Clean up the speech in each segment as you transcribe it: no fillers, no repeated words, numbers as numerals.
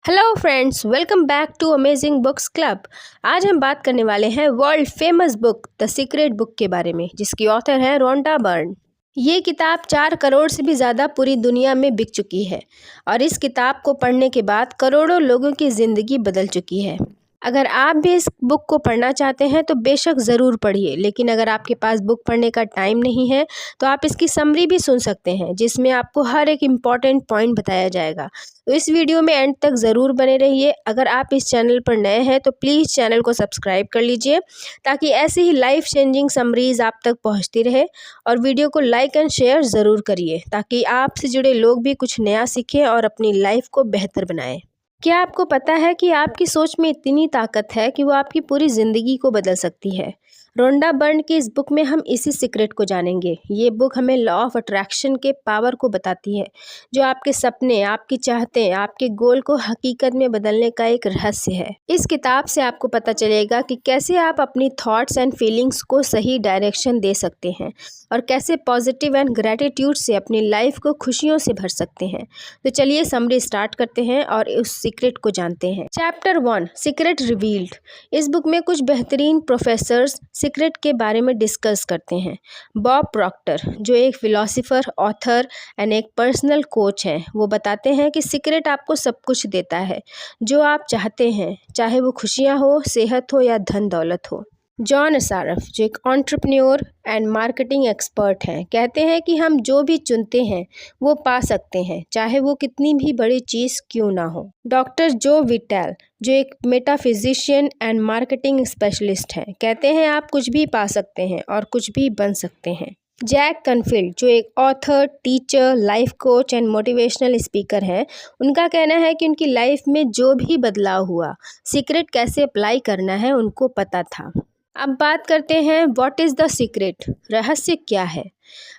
Hello friends, welcome back to amazing books club. आज हम बात करने वाले हैं world famous book the secret book के बारे में, जिसकी ऑथर है रोंडा बर्न। ये किताब 4 करोड़ से भी ज़्यादा पूरी दुनिया में बिक चुकी है और इस किताब को पढ़ने के बाद करोड़ों लोगों की ज़िंदगी बदल चुकी है। अगर आप भी इस बुक को पढ़ना चाहते हैं तो बेशक ज़रूर पढ़िए, लेकिन अगर आपके पास बुक पढ़ने का टाइम नहीं है तो आप इसकी समरी भी सुन सकते हैं, जिसमें आपको हर एक इम्पॉर्टेंट पॉइंट बताया जाएगा। तो इस वीडियो में एंड तक ज़रूर बने रहिए। अगर आप इस चैनल पर नए हैं तो प्लीज़ चैनल को सब्सक्राइब कर लीजिए, ताकि ऐसे ही लाइफ चेंजिंग समरीज आप तक पहुंचती रहे। और वीडियो को लाइक एंड शेयर ज़रूर करिए, ताकि आपसे जुड़े लोग भी कुछ नया सीखें और अपनी लाइफ को बेहतर बनाएं। क्या आपको पता है कि आपकी सोच में इतनी ताकत है कि वो आपकी पूरी ज़िंदगी को बदल सकती है? रोंडा बर्न की इस बुक में हम इसी सीक्रेट को जानेंगे। ये बुक हमें लॉ ऑफ अट्रैक्शन के पावर को बताती है, जो आपके सपने, आपकी चाहते, आपके गोल को हकीकत में बदलने का एक रहस्य है। इस किताब से आपको पता चलेगा कि कैसे आप अपनी थॉट्स एंड फीलिंग्स को सही डायरेक्शन दे सकते हैं और कैसे पॉजिटिव एंड ग्रैटिट्यूड से अपनी लाइफ को खुशियों से भर सकते हैं। तो चलिए समरी स्टार्ट करते हैं और उस सीक्रेट को जानते हैं। Chapter 1, secret revealed. इस बुक में कुछ बेहतरीन प्रोफेसर्स सीक्रेट के बारे में डिस्कस करते हैं। बॉब प्रॉक्टर, जो एक फिलोसोफर, ऑथर एंड एक पर्सनल कोच हैं, वो बताते हैं कि सीक्रेट आपको सब कुछ देता है जो आप चाहते हैं, चाहे वो खुशियाँ हो, सेहत हो या धन दौलत हो। जॉन असारफ, जो एक एंटरप्रेन्योर एंड मार्केटिंग एक्सपर्ट हैं, कहते हैं कि हम जो भी चुनते हैं वो पा सकते हैं, चाहे वो कितनी भी बड़ी चीज़ क्यों ना हो। डॉक्टर जो विटल, जो एक मेटाफिजिशियन एंड मार्केटिंग स्पेशलिस्ट हैं, कहते हैं आप कुछ भी पा सकते हैं और कुछ भी बन सकते हैं। जैक कनफील्ड, जो एक author, teacher, life coach and motivational speaker हैं, उनका कहना है कि उनकी लाइफ में जो भी बदलाव हुआ, सीक्रेट कैसे अप्लाई करना है उनको पता था। अब बात करते हैं व्हाट इज़ द सीक्रेट। रहस्य क्या है?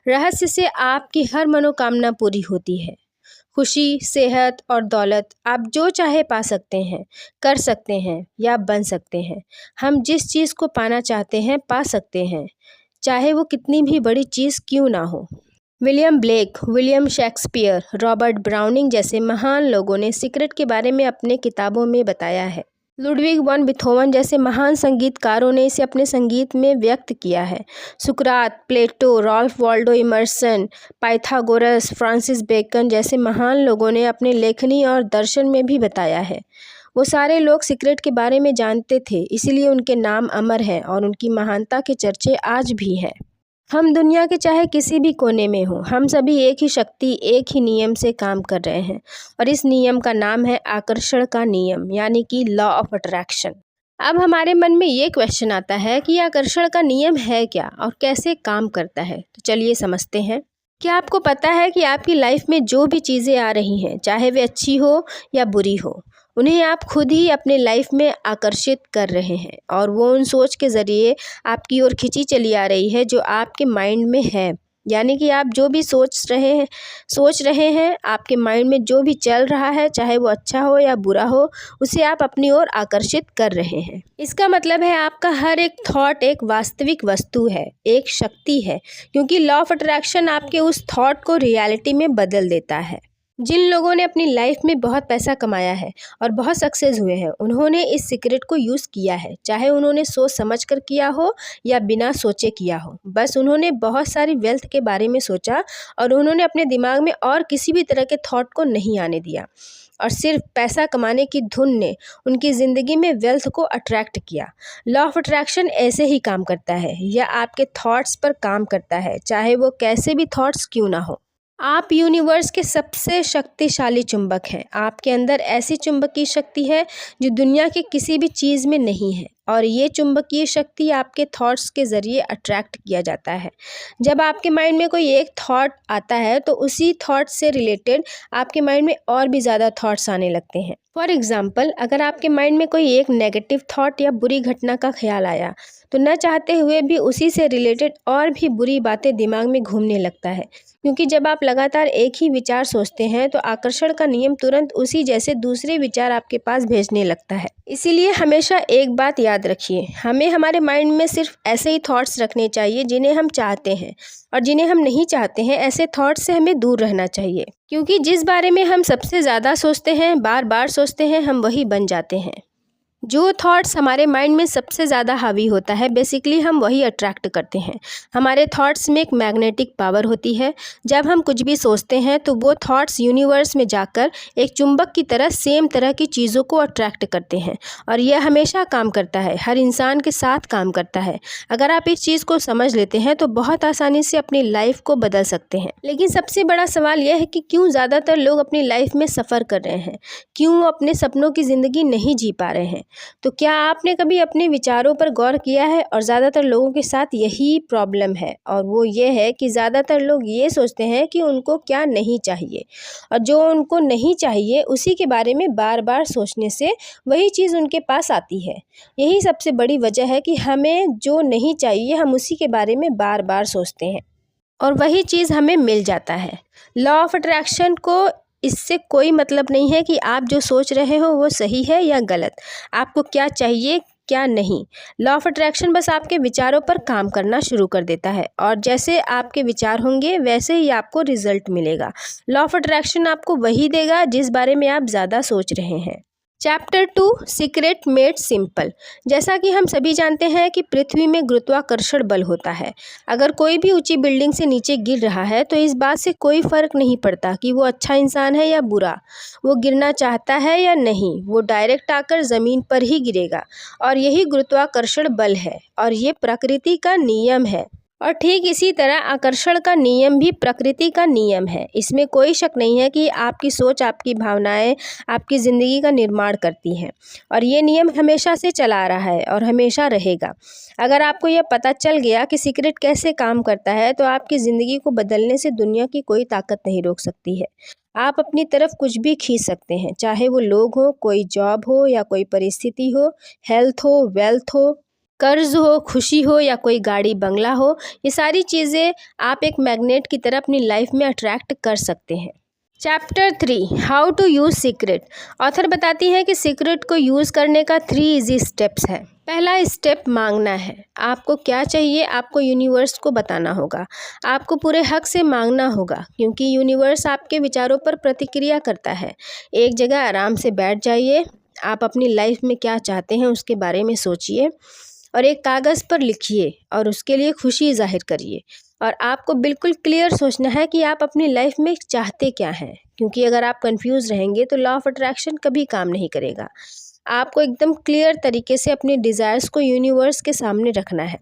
रहस्य से आपकी हर मनोकामना पूरी होती है। खुशी, सेहत और दौलत आप जो चाहे पा सकते हैं, कर सकते हैं या बन सकते हैं। हम जिस चीज़ को पाना चाहते हैं पा सकते हैं, चाहे वो कितनी भी बड़ी चीज़ क्यों ना हो। William Blake, William Shakespeare, Robert browning जैसे महान लोगों ने सीक्रेट के बारे में अपने किताबों में बताया है। लुडविग वन बिथोवन जैसे महान संगीतकारों ने इसे अपने संगीत में व्यक्त किया है। सुकरात, Plato, Ralph Waldo Emerson, Pythagoras, Francis Bacon जैसे महान लोगों ने अपने लेखनी और दर्शन में भी बताया है। वो सारे लोग सीक्रेट के बारे में जानते थे, इसीलिए उनके नाम अमर हैं और उनकी महानता के चर्चे आज भी हैं। हम दुनिया के चाहे किसी भी कोने में हों, हम सभी एक ही शक्ति, एक ही नियम से काम कर रहे हैं और इस नियम का नाम है आकर्षण का नियम, यानी कि लॉ ऑफ अट्रैक्शन। अब हमारे मन में ये क्वेश्चन आता है कि आकर्षण का नियम है क्या और कैसे काम करता है। तो चलिए समझते हैं। क्या आपको पता है कि आपकी लाइफ में जो भी चीज़ें आ रही हैं, चाहे वे अच्छी हो या बुरी हो, उन्हें आप खुद ही अपने लाइफ में आकर्षित कर रहे हैं और वो उन सोच के ज़रिए आपकी ओर खिंची चली आ रही है जो आपके माइंड में है। यानी कि आप जो भी सोच रहे हैं, आपके माइंड में जो भी चल रहा है, चाहे वो अच्छा हो या बुरा हो, उसे आप अपनी ओर आकर्षित कर रहे हैं। इसका मतलब है आपका हर एक थॉट एक वास्तविक वस्तु है, एक शक्ति है, क्योंकि लॉ ऑफ अट्रैक्शन आपके उस थॉट को रियलिटी में बदल देता है। जिन लोगों ने अपनी लाइफ में बहुत पैसा कमाया है और बहुत सक्सेस हुए हैं, उन्होंने इस सीक्रेट को यूज़ किया है, चाहे उन्होंने सोच समझ कर किया हो या बिना सोचे किया हो। बस उन्होंने बहुत सारी वेल्थ के बारे में सोचा और उन्होंने अपने दिमाग में और किसी भी तरह के थॉट को नहीं आने दिया, और सिर्फ पैसा कमाने की धुन ने उनकी ज़िंदगी में वेल्थ को अट्रैक्ट किया। लॉ ऑफ अट्रैक्शन ऐसे ही काम करता है, यह आपके थॉट्स पर काम करता है, चाहे वो कैसे भी थॉट्स क्यों ना हो। आप यूनिवर्स के सबसे शक्तिशाली चुंबक हैं। आपके अंदर ऐसी चुंबकीय शक्ति है जो दुनिया के किसी भी चीज़ में नहीं है, और ये चुंबकीय शक्ति आपके थॉट्स के ज़रिए अट्रैक्ट किया जाता है। जब आपके माइंड में कोई एक थॉट आता है तो उसी थॉट से रिलेटेड आपके माइंड में और भी ज़्यादा थॉट्स आने लगते हैं। फॉर एग्ज़ाम्पल, अगर आपके माइंड में कोई एक नेगेटिव थॉट या बुरी घटना का ख्याल आया, तो न चाहते हुए भी उसी से रिलेटेड और भी बुरी बातें दिमाग में घूमने लगता है, क्योंकि जब आप लगातार एक ही विचार सोचते हैं तो आकर्षण का नियम तुरंत उसी जैसे दूसरे विचार आपके पास भेजने लगता है। इसीलिए हमेशा एक बात याद याद रखिए, हमें हमारे माइंड में सिर्फ ऐसे ही थॉट्स रखने चाहिए जिन्हें हम चाहते हैं, और जिन्हें हम नहीं चाहते हैं ऐसे थॉट्स से हमें दूर रहना चाहिए, क्योंकि जिस बारे में हम सबसे ज़्यादा सोचते हैं, बार बार सोचते हैं, हम वही बन जाते हैं। जो थॉट्स हमारे माइंड में सबसे ज़्यादा हावी होता है, बेसिकली हम वही अट्रैक्ट करते हैं। हमारे थॉट्स में एक मैग्नेटिक पावर होती है। जब हम कुछ भी सोचते हैं तो वो थॉट्स यूनिवर्स में जाकर एक चुंबक की तरह सेम तरह की चीज़ों को अट्रैक्ट करते हैं, और यह हमेशा काम करता है, हर इंसान के साथ काम करता है। अगर आप इस चीज़ को समझ लेते हैं तो बहुत आसानी से अपनी लाइफ को बदल सकते हैं। लेकिन सबसे बड़ा सवाल यह है कि क्यों ज़्यादातर लोग अपनी लाइफ में सफ़र कर रहे हैं, क्यों अपने सपनों की ज़िंदगी नहीं जी पा रहे हैं। तो क्या आपने कभी अपने विचारों पर गौर किया है? और ज़्यादातर लोगों के साथ यही प्रॉब्लम है, और वो ये है कि ज़्यादातर लोग ये सोचते हैं कि उनको क्या नहीं चाहिए, और जो उनको नहीं चाहिए उसी के बारे में बार बार सोचने से वही चीज़ उनके पास आती है। यही सबसे बड़ी वजह है कि हमें जो नहीं चाहिए हम उसी के बारे में बार बार सोचते हैं, और वही चीज़ हमें मिल जाता है। लॉ ऑफ अट्रैक्शन को इससे कोई मतलब नहीं है कि आप जो सोच रहे हो वो सही है या गलत, आपको क्या चाहिए क्या नहीं। लॉ ऑफ अट्रैक्शन बस आपके विचारों पर काम करना शुरू कर देता है, और जैसे आपके विचार होंगे वैसे ही आपको रिजल्ट मिलेगा। लॉ ऑफ अट्रैक्शन आपको वही देगा जिस बारे में आप ज़्यादा सोच रहे हैं। Chapter 2 secret made simple. जैसा कि हम सभी जानते हैं कि पृथ्वी में गुरुत्वाकर्षण बल होता है। अगर कोई भी ऊंची बिल्डिंग से नीचे गिर रहा है तो इस बात से कोई फ़र्क नहीं पड़ता कि वो अच्छा इंसान है या बुरा, वो गिरना चाहता है या नहीं, वो डायरेक्ट आकर ज़मीन पर ही गिरेगा। और यही गुरुत्वाकर्षण बल है, और ये प्रकृति का नियम है। और ठीक इसी तरह आकर्षण का नियम भी प्रकृति का नियम है। इसमें कोई शक नहीं है कि आपकी सोच, आपकी भावनाएं आपकी ज़िंदगी का निर्माण करती हैं, और ये नियम हमेशा से चला आ रहा है और हमेशा रहेगा। अगर आपको यह पता चल गया कि सीक्रेट कैसे काम करता है तो आपकी ज़िंदगी को बदलने से दुनिया की कोई ताकत नहीं रोक सकती है। आप अपनी तरफ कुछ भी खींच सकते हैं, चाहे वो लोग हो, कोई जॉब हो या कोई परिस्थिति हो, हेल्थ हो, वेल्थ हो, कर्ज हो, खुशी हो या कोई गाड़ी बंगला हो। ये सारी चीज़ें आप एक मैग्नेट की तरह अपनी लाइफ में अट्रैक्ट कर सकते हैं। Chapter 3 how to use secret. Author बताती है कि सीक्रेट को यूज़ करने का 3 इजी स्टेप्स है। पहला स्टेप मांगना है। आपको क्या चाहिए आपको यूनिवर्स को बताना होगा, आपको पूरे हक से मांगना होगा, क्योंकि यूनिवर्स आपके विचारों पर प्रतिक्रिया करता है। एक जगह आराम से बैठ जाइए, आप अपनी लाइफ में क्या चाहते हैं उसके बारे में सोचिए, और एक कागज़ पर लिखिए और उसके लिए खुशी जाहिर करिए। और आपको बिल्कुल क्लियर सोचना है कि आप अपनी लाइफ में चाहते क्या हैं, क्योंकि अगर आप कंफ्यूज रहेंगे तो लॉ ऑफ अट्रैक्शन कभी काम नहीं करेगा। आपको एकदम क्लियर तरीके से अपने डिज़ायर्स को यूनिवर्स के सामने रखना है।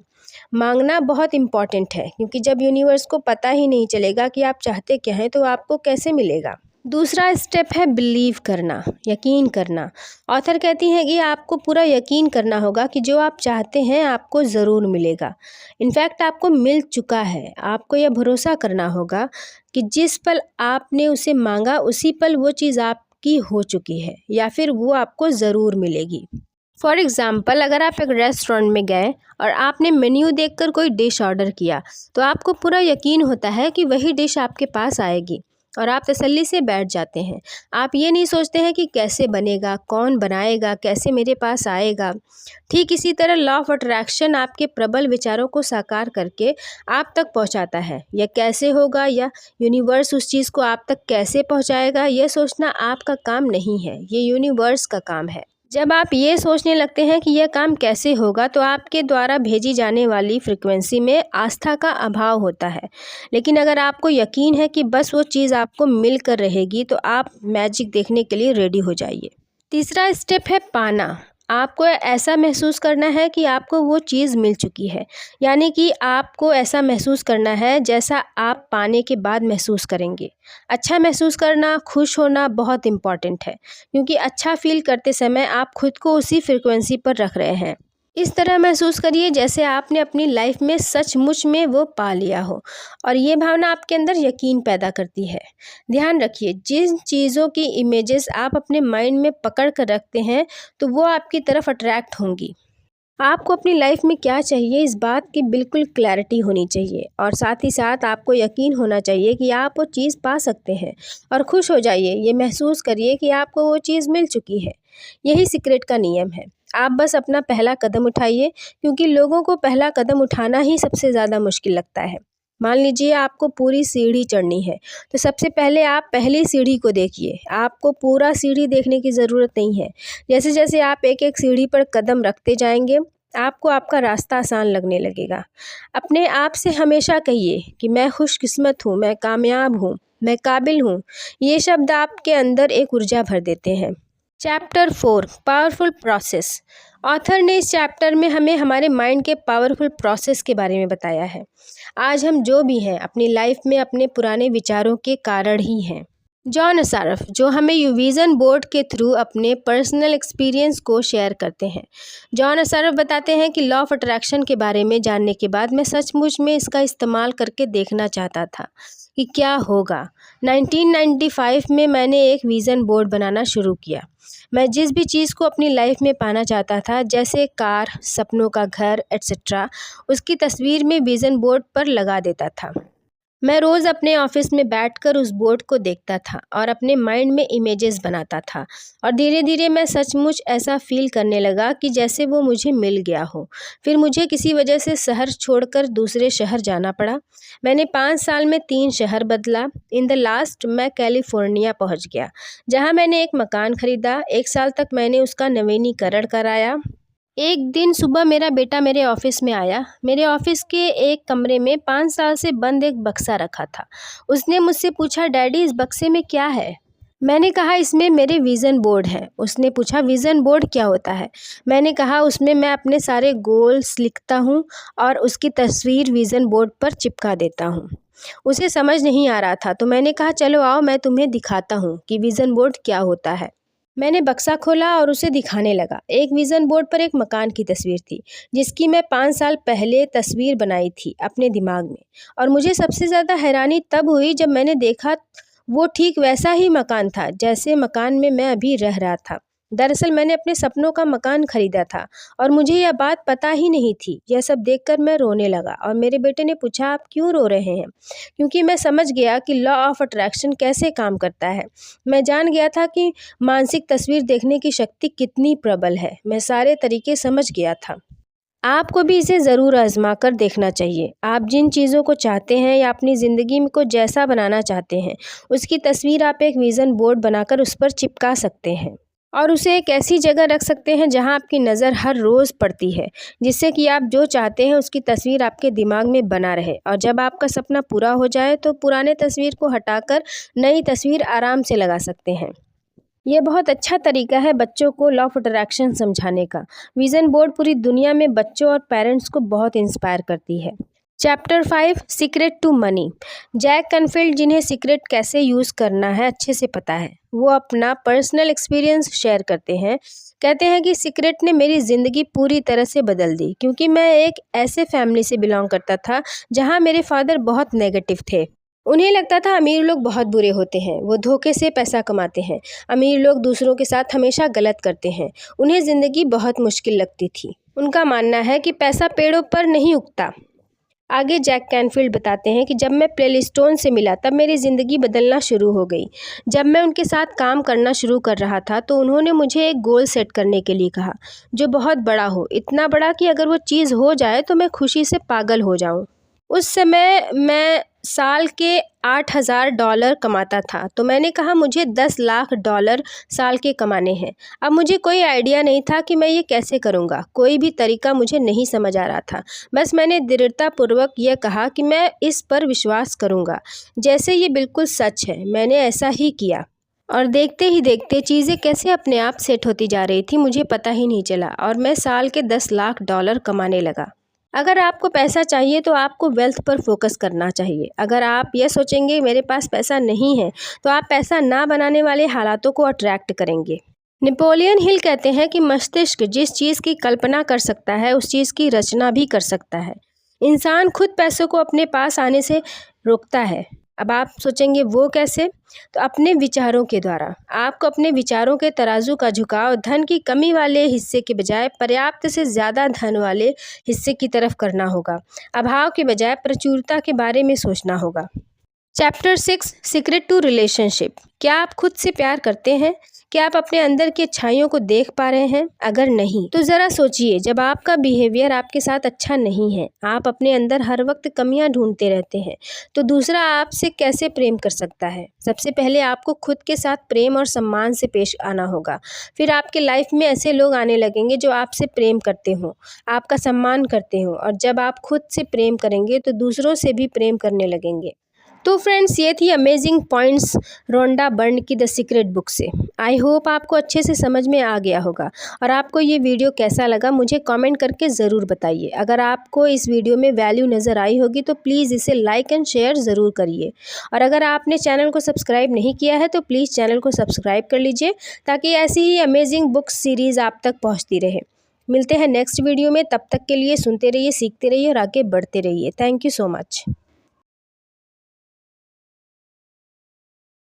मांगना बहुत इम्पॉर्टेंट है, क्योंकि जब यूनिवर्स को पता ही नहीं चलेगा कि आप चाहते क्या हैं तो आपको कैसे मिलेगा। दूसरा स्टेप है बिलीव करना, यकीन करना। ऑथर कहती हैं कि आपको पूरा यकीन करना होगा कि जो आप चाहते हैं आपको ज़रूर मिलेगा। इनफैक्ट आपको मिल चुका है। आपको यह भरोसा करना होगा कि जिस पल आपने उसे मांगा उसी पल वो चीज़ आपकी हो चुकी है, या फिर वो आपको ज़रूर मिलेगी। फॉर एग्ज़ाम्पल, अगर आप एक रेस्टोरेंट में गए और आपने मेन्यू देखकर कोई डिश ऑर्डर किया तो आपको पूरा यकीन होता है कि वही डिश आपके पास आएगी, और आप तसल्ली से बैठ जाते हैं। आप ये नहीं सोचते हैं कि कैसे बनेगा, कौन बनाएगा, कैसे मेरे पास आएगा। ठीक इसी तरह लॉ ऑफ अट्रैक्शन आपके प्रबल विचारों को साकार करके आप तक पहुंचाता है। यह कैसे होगा या यूनिवर्स उस चीज़ को आप तक कैसे पहुंचाएगा, यह सोचना आपका काम नहीं है, ये यूनिवर्स का काम है। जब आप ये सोचने लगते हैं कि यह काम कैसे होगा तो आपके द्वारा भेजी जाने वाली फ्रिक्वेंसी में आस्था का अभाव होता है। लेकिन अगर आपको यकीन है कि बस वो चीज़ आपको मिल कर रहेगी तो आप मैजिक देखने के लिए रेडी हो जाइए। तीसरा स्टेप है पाना। आपको ऐसा महसूस करना है कि आपको वो चीज़ मिल चुकी है, यानी कि आपको ऐसा महसूस करना है जैसा आप पाने के बाद महसूस करेंगे। अच्छा महसूस करना, खुश होना बहुत इम्पॉर्टेंट है, क्योंकि अच्छा फील करते समय आप खुद को उसी फ्रिक्वेंसी पर रख रहे हैं। इस तरह महसूस करिए जैसे आपने अपनी लाइफ में सचमुच में वो पा लिया हो, और ये भावना आपके अंदर यकीन पैदा करती है। ध्यान रखिए, जिन चीज़ों की इमेजेस आप अपने माइंड में पकड़ कर रखते हैं तो वो आपकी तरफ अट्रैक्ट होंगी। आपको अपनी लाइफ में क्या चाहिए इस बात की बिल्कुल क्लैरिटी होनी चाहिए, और साथ ही साथ आपको यकीन होना चाहिए कि आप वो चीज़ पा सकते हैं। और खुश हो जाइए, ये महसूस करिए कि आपको वो चीज़ मिल चुकी है। यही सीक्रेट का नियम है। आप बस अपना पहला कदम उठाइए, क्योंकि लोगों को पहला कदम उठाना ही सबसे ज़्यादा मुश्किल लगता है। मान लीजिए आपको पूरी सीढ़ी चढ़नी है, तो सबसे पहले आप पहली सीढ़ी को देखिए। आपको पूरा सीढ़ी देखने की ज़रूरत नहीं है। जैसे जैसे आप एक एक सीढ़ी पर कदम रखते जाएंगे, आपको आपका रास्ता आसान लगने लगेगा। अपने आप से हमेशा कहिए कि मैं खुशकिस्मत हूँ, मैं कामयाब हूँ, मैं काबिल हूँ। ये शब्द आपके अंदर एक ऊर्जा भर देते हैं। Chapter 4 powerful process. ऑथर ने इस चैप्टर में हमें हमारे माइंड के पावरफुल प्रोसेस के बारे में बताया है। आज हम जो भी हैं अपनी लाइफ में अपने पुराने विचारों के कारण ही हैं। जॉन असारफ, जो हमें विज़न बोर्ड के थ्रू अपने पर्सनल एक्सपीरियंस को शेयर करते हैं। जॉन असारफ बताते हैं कि लॉ ऑफ अट्रैक्शन के बारे में जानने के बाद मैं सचमुच में इसका इस्तेमाल करके देखना चाहता था कि क्या होगा। 1995 में मैंने एक विज़न बोर्ड बनाना शुरू किया। मैं जिस भी चीज़ को अपनी लाइफ में पाना चाहता था, जैसे कार, सपनों का घर एट्सेट्रा, उसकी तस्वीर में विज़न बोर्ड पर लगा देता था। मैं रोज़ अपने ऑफिस में बैठकर उस बोर्ड को देखता था और अपने माइंड में इमेजेस बनाता था, और धीरे धीरे मैं सचमुच ऐसा फील करने लगा कि जैसे वो मुझे मिल गया हो। फिर मुझे किसी वजह से शहर छोड़कर दूसरे शहर जाना पड़ा। मैंने 5 साल में 3 शहर बदला। इन द लास्ट मैं कैलिफोर्निया पहुंच गया, जहां मैंने एक मकान खरीदा। 1 साल तक मैंने उसका नवीनीकरण कराया। एक दिन सुबह मेरा बेटा मेरे ऑफिस में आया। मेरे ऑफिस के एक कमरे में 5 साल से बंद एक बक्सा रखा था। उसने मुझसे पूछा, डैडी इस बक्से में क्या है? मैंने कहा, इसमें मेरे विज़न बोर्ड हैं। उसने पूछा, विज़न बोर्ड क्या होता है? मैंने कहा, उसमें मैं अपने सारे गोल्स लिखता हूँ और उसकी तस्वीर विज़न बोर्ड पर चिपका देता हूँ। उसे समझ नहीं आ रहा था, तो मैंने कहा, चलो आओ मैं तुम्हें दिखाता हूँ कि विज़न बोर्ड क्या होता है। मैंने बक्सा खोला और उसे दिखाने लगा। एक विज़न बोर्ड पर एक मकान की तस्वीर थी, जिसकी मैं 5 साल पहले तस्वीर बनाई थी अपने दिमाग में। और मुझे सबसे ज़्यादा हैरानी तब हुई जब मैंने देखा वो ठीक वैसा ही मकान था जैसे मकान में मैं अभी रह रहा था। दरअसल मैंने अपने सपनों का मकान खरीदा था और मुझे यह बात पता ही नहीं थी। यह सब देखकर मैं रोने लगा और मेरे बेटे ने पूछा, आप क्यों रो रहे हैं? क्योंकि मैं समझ गया कि लॉ ऑफ अट्रैक्शन कैसे काम करता है। मैं जान गया था कि मानसिक तस्वीर देखने की शक्ति कितनी प्रबल है। मैं सारे तरीके समझ गया था। आपको भी इसे ज़रूर आजमा कर देखना चाहिए। आप जिन चीज़ों को चाहते हैं या अपनी ज़िंदगी को जैसा बनाना चाहते हैं, उसकी तस्वीर आप एक विज़न बोर्ड बनाकर उस पर चिपका सकते हैं और उसे एक ऐसी जगह रख सकते हैं जहां आपकी नज़र हर रोज़ पड़ती है, जिससे कि आप जो चाहते हैं उसकी तस्वीर आपके दिमाग में बना रहे। और जब आपका सपना पूरा हो जाए तो पुराने तस्वीर को हटाकर नई तस्वीर आराम से लगा सकते हैं। यह बहुत अच्छा तरीका है बच्चों को लॉ ऑफ अट्रैक्शन समझाने का। विज़न बोर्ड पूरी दुनिया में बच्चों और पेरेंट्स को बहुत इंस्पायर करती है। Chapter 5 secret to money. Jack Canfield, जिन्हें सीक्रेट कैसे यूज़ करना है अच्छे से पता है, वो अपना पर्सनल एक्सपीरियंस शेयर करते हैं। कहते हैं कि सीक्रेट ने मेरी ज़िंदगी पूरी तरह से बदल दी, क्योंकि मैं एक ऐसे फैमिली से बिलोंग करता था जहाँ मेरे फादर बहुत नेगेटिव थे। उन्हें लगता था अमीर लोग बहुत बुरे होते हैं, वो धोखे से पैसा कमाते हैं। अमीर लोग दूसरों के साथ हमेशा गलत करते हैं। उन्हें ज़िंदगी बहुत मुश्किल लगती थी। उनका मानना है कि पैसा पेड़ों पर नहीं उगता। आगे जैक कैनफील्ड बताते हैं कि जब मैं प्लेलिस्टोन से मिला तब मेरी ज़िंदगी बदलना शुरू हो गई। जब मैं उनके साथ काम करना शुरू कर रहा था तो उन्होंने मुझे एक गोल सेट करने के लिए कहा, जो बहुत बड़ा हो, इतना बड़ा कि अगर वो चीज़ हो जाए तो मैं खुशी से पागल हो जाऊं। उस समय मैं साल के $8,000 कमाता था, तो मैंने कहा मुझे $10 लाख साल के कमाने हैं। अब मुझे कोई आइडिया नहीं था कि मैं ये कैसे करूँगा। कोई भी तरीका मुझे नहीं समझ आ रहा था। बस मैंने दृढ़तापूर्वक यह कहा कि मैं इस पर विश्वास करूँगा, जैसे ये बिल्कुल सच है। मैंने ऐसा ही किया और देखते ही देखते चीज़ें कैसे अपने आप सेट होती जा रही थी मुझे पता ही नहीं चला, और मैं साल के $10 लाख कमाने लगा। अगर आपको पैसा चाहिए तो आपको वेल्थ पर फोकस करना चाहिए। अगर आप यह सोचेंगे मेरे पास पैसा नहीं है, तो आप पैसा ना बनाने वाले हालातों को अट्रैक्ट करेंगे। नेपोलियन हिल कहते हैं कि मस्तिष्क जिस चीज़ की कल्पना कर सकता है उस चीज़ की रचना भी कर सकता है। इंसान खुद पैसों को अपने पास आने से रोकता है। अब आप सोचेंगे वो कैसे? तो अपने विचारों के द्वारा। आपको अपने विचारों के तराजू का झुकाव धन की कमी वाले हिस्से के बजाय पर्याप्त से ज़्यादा धन वाले हिस्से की तरफ करना होगा। अभाव के बजाय प्रचुरता के बारे में सोचना होगा। Chapter 6 secret to relationship. क्या आप खुद से प्यार करते हैं? क्या आप अपने अंदर की अच्छाइयों को देख पा रहे हैं? अगर नहीं तो ज़रा सोचिए, जब आपका बिहेवियर आपके साथ अच्छा नहीं है, आप अपने अंदर हर वक्त कमियां ढूंढते रहते हैं, तो दूसरा आपसे कैसे प्रेम कर सकता है? सबसे पहले आपको खुद के साथ प्रेम और सम्मान से पेश आना होगा। फिर आपके लाइफ में ऐसे लोग आने लगेंगे जो आपसे प्रेम करते हो, आपका सम्मान करते हो, और जब आप खुद से प्रेम करेंगे तो दूसरों से भी प्रेम करने लगेंगे। तो फ्रेंड्स, ये थी अमेजिंग पॉइंट्स रोंडा बर्न की द सीक्रेट बुक से। आई होप आपको अच्छे से समझ में आ गया होगा। और आपको ये वीडियो कैसा लगा मुझे कमेंट करके ज़रूर बताइए। अगर आपको इस वीडियो में वैल्यू नज़र आई होगी तो प्लीज़ इसे लाइक एंड शेयर ज़रूर करिए। और अगर आपने चैनल को सब्सक्राइब नहीं किया है तो प्लीज़ चैनल को सब्सक्राइब कर लीजिए, ताकि ऐसी ही अमेजिंग बुक सीरीज़ आप तक पहुँचती रहे। मिलते हैं नेक्स्ट वीडियो में, तब तक के लिए सुनते रहिए, सीखते रहिए और आगे बढ़ते रहिए। Thank you so much.